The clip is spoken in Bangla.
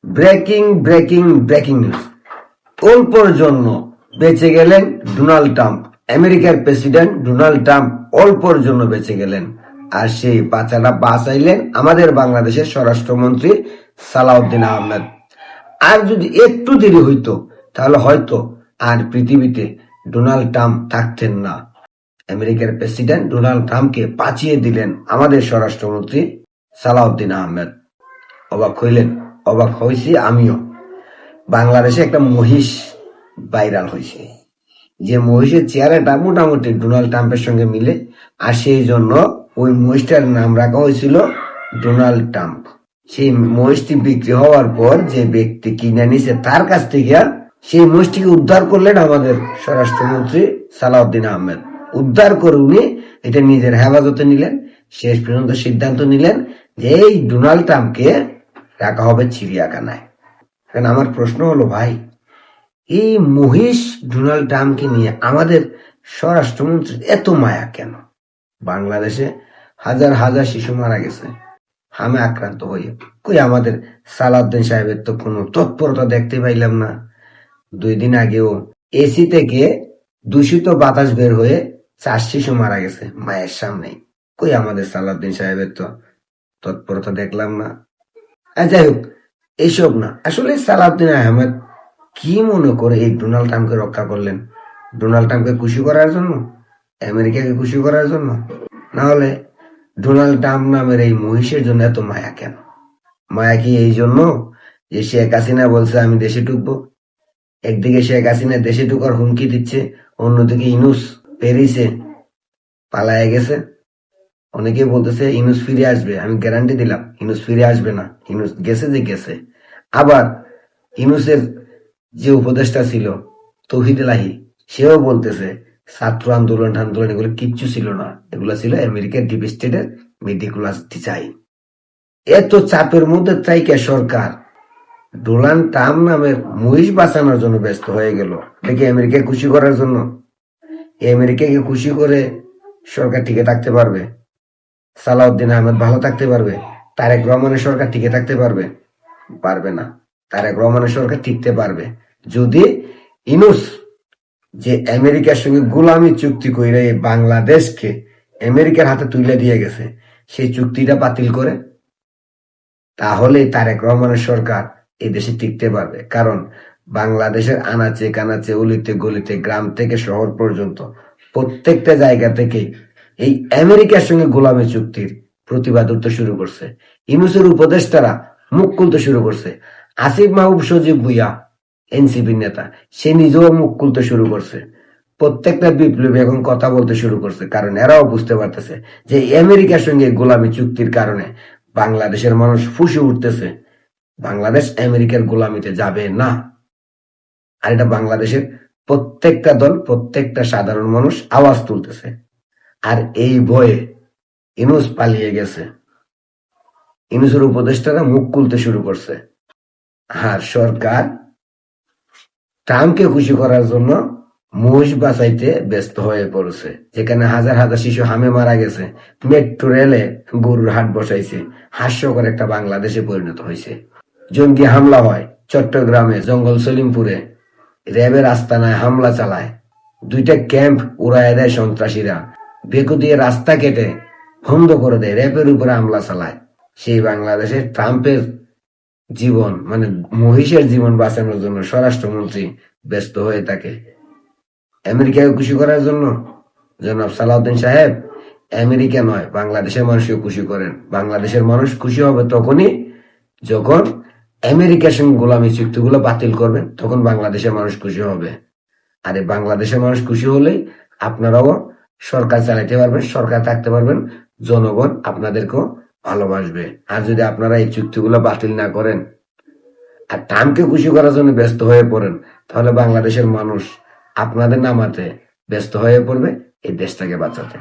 Breaking breaking breaking news. অল্পর জন্য বেঁচে গেলেন ডোনাল্ড ট্রাম্প। আমেরিকার প্রেসিডেন্ট ডোনাল্ড ট্রাম্প অল্পর জন্য বেঁচে গেলেন, আর সেই বাচ্চাটা বাঁচাইলেন আমাদের বাংলাদেশের স্বরাষ্ট্রমন্ত্রী সালাউদ্দিন আহমেদ। আর যদি একটু দেরি হইতো তাহলে হয়তো আর পৃথিবীতে ডোনাল্ড ট্রাম্প থাকতেন না। আমেরিকার প্রেসিডেন্ট ডোনাল্ড ট্রাম্পকে বাঁচিয়ে দিলেন আমাদের স্বরাষ্ট্রমন্ত্রী সালাউদ্দিন আহমেদ। অবাক হইলেন? অবাক হয়েছি আমিও। বাংলাদেশে একটা মহিষ ভাইরাল হয়েছে, যে মহিষের চেহারাটা মোটামুটি ডোনাল্ড ট্রাম্পের সঙ্গে মিলে, আর সেই জন্য ওই মহিষটার নাম রাখা হয়েছিল ডোনাল্ড ট্রাম্প। সেই মহিষটি বিক্রি হওয়ার পর যে ব্যক্তি কিনে নিছে তার কাছ থেকে সেই মহিষটিকে উদ্ধার করলেন আমাদের স্বরাষ্ট্রমন্ত্রী সালাউদ্দিন আহমেদ। উদ্ধার করে উনি এটা নিজের হেফাজতে নিলেন। শেষ পর্যন্ত সিদ্ধান্ত নিলেন যে এই ডোনাল্ড ট্রাম্পকে রাখা হবে চিড়িয়াখানায়। এখন আমার প্রশ্ন হলো, ভাই, এই মহিষ ডোনাল্ড ট্রাম্পকে নিয়ে আমাদের স্বরাষ্ট্রমন্ত্রীর এত মায়া কেন? বাংলাদেশে হাজার হাজার শিশু মারা গেছে হামে আক্রান্ত হয়ে, কই আমাদের সালাউদ্দিন সাহেবের তো কোনো তৎপরতা দেখতে পাইলাম না। 2 দিন আগেও এসি থেকে দূষিত বাতাস বের হয়ে 4 শিশু মারা গেছে মায়ের সামনে, কই আমাদের সালাউদ্দিন সাহেবের তো তৎপরতা দেখলাম না। আর যাই হোক, এইসব না, আসলে সালাউদ্দিন আহমেদ কি মনে করে এই ডোনাল্ড ট্রাম্পকে রক্ষা করলেন? ডোনাল্ড ট্রাম্পকে খুশি করার জন্য, আমেরিকাকে খুশি করার জন্য? না হলে ডোনাল্ড ট্রাম্প নামের এই মহিষের জন্য এত মায়া কেন? মায়া কি এই জন্য যে শেখ হাসিনা বলছে আমি দেশে ঢুকবো? একদিকে শেখ হাসিনা দেশে ঢুকার হুমকি দিচ্ছে, অন্যদিকে ইনুস প্যারিসে পালায় গেছে। অনেকে বলতেছে ইনুস ফিরে আসবে, আমি গ্যারান্টি দিলাম ইনুস ফিরে আসবে না। ইনুস গেছে যে গেছে। আবার ইনুসের যে উপদেষ্টা ছিল তৌহিদ এলাহি, সেও বলতেছে ছাত্র আন্দোলন এগুলো কিচ্ছু ছিল না, এগুলো ছিল আমেরিকার ডিপ স্টেটের মেডিকুলাস ডিজাইন। এত চাপের মধ্যে তাইকে সরকার ডোনাল্ড ট্রাম্প নামের মহিষ বাঁচানোর জন্য ব্যস্ত হয়ে গেল, দেখি আমেরিকাকে খুশি করার জন্য। আমেরিকাকে খুশি করে সরকার টিকে থাকতে পারবে? সালাউদ্দিন আহমেদ ভালো থাকতে পারবে? তারেক রহমানের সরকার টিকে থাকতে পারবে? পারবে না। তারেক রহমানের সরকার টিকতে পারবে যদি ইনুস, যে আমেরিকার সঙ্গে গোলামি চুক্তি করে বাংলাদেশকে আমেরিকার হাতে তুলে দিয়ে গেছে, সেই চুক্তিটা বাতিল করে। তাহলে তারেক রহমানের সরকার এই দেশে টিকতে পারবে। কারণ বাংলাদেশের আনাচে কানাচে, অলিতে গলিতে, গ্রাম থেকে শহর পর্যন্ত প্রত্যেকটা জায়গা থেকে এই আমেরিকার সঙ্গে গোলামি চুক্তির প্রতিবাদ উঠতে শুরু করছে। ইউনূসের উপদেষ্টারা মুখ খুলতে শুরু করছে। আসিফ মাহবুব সজীব ভুইয়া, এনসিপি নেতা, সে নিজেও মুখ খুলতে শুরু করছে। প্রত্যেকটা বিপ্লবী এখন কথা বলতে শুরু করছে, কারণ এরাও বুঝতে পারতেছে যে আমেরিকার সঙ্গে গোলামি চুক্তির কারণে বাংলাদেশের মানুষ ফুঁসে উঠতেছে। বাংলাদেশ আমেরিকার গোলামিতে যাবে না। আর এটা বাংলাদেশের প্রত্যেকটা দল, প্রত্যেকটা সাধারণ মানুষ আওয়াজ তুলতেছে। আর এই ভয়ে ইউনূস পালিয়ে গেছে। ইউনূসের উপদেষ্টারা মুখ খুলতে শুরু করছে। আর সরকার ট্রাম্পকে খুশি করার জন্য মহিষ বাঁচাইতে ব্যস্ত হয়ে পড়েছে। যেখানে হাজার হাজার শিশু হামে মারা গেছে, মেট্রো রেলে গরুর হাট বসাইছে, হাস্যকর একটা বাংলাদেশে পরিণত হয়েছে। জঙ্গি হামলা হয় চট্টগ্রামে, জঙ্গল সলিমপুরে, র্যাবের আস্তানায় হামলা চালায়, 2টা ক্যাম্প উড়ায় দেয় সন্ত্রাসীরা, বেকু দিয়ে রাস্তা কেটে বন্ধ করে দেয়, র্যাবের উপরে হামলা চালায়। সেই বাংলাদেশের ট্রাম্পের জীবন, মানে মহিষের জীবন বাঁচানোর জন্য স্বরাষ্ট্রমন্ত্রী ব্যস্ত হয়ে থাকে। আমেরিকাকে খুশি করার জন্য জনাব সালাউদ্দিন সাহেব আমেরিকা নয়, বাংলাদেশের মানুষকে খুশি করেন। বাংলাদেশের মানুষ খুশি হবে তখনই যখন আমেরিকার সঙ্গে গোলামি চুক্তিগুলো বাতিল করবেন, তখন বাংলাদেশের মানুষ খুশি হবে। আর এই বাংলাদেশের মানুষ খুশি হলেই আপনারাও সরকার চালাইতে পারবেন, সরকার থাকতে পারবেন, জনগণ আপনাদেরকেও ভালোবাসবে। আর যদি আপনারা এই চুক্তিগুলো বাতিল না করেন আর ট্রাম্পকে খুশি করার জন্য ব্যস্ত হয়ে পড়েন, তাহলে বাংলাদেশের মানুষ আপনাদের নামাতে ব্যস্ত হয়ে পড়বে এই দেশটাকে বাঁচাতে।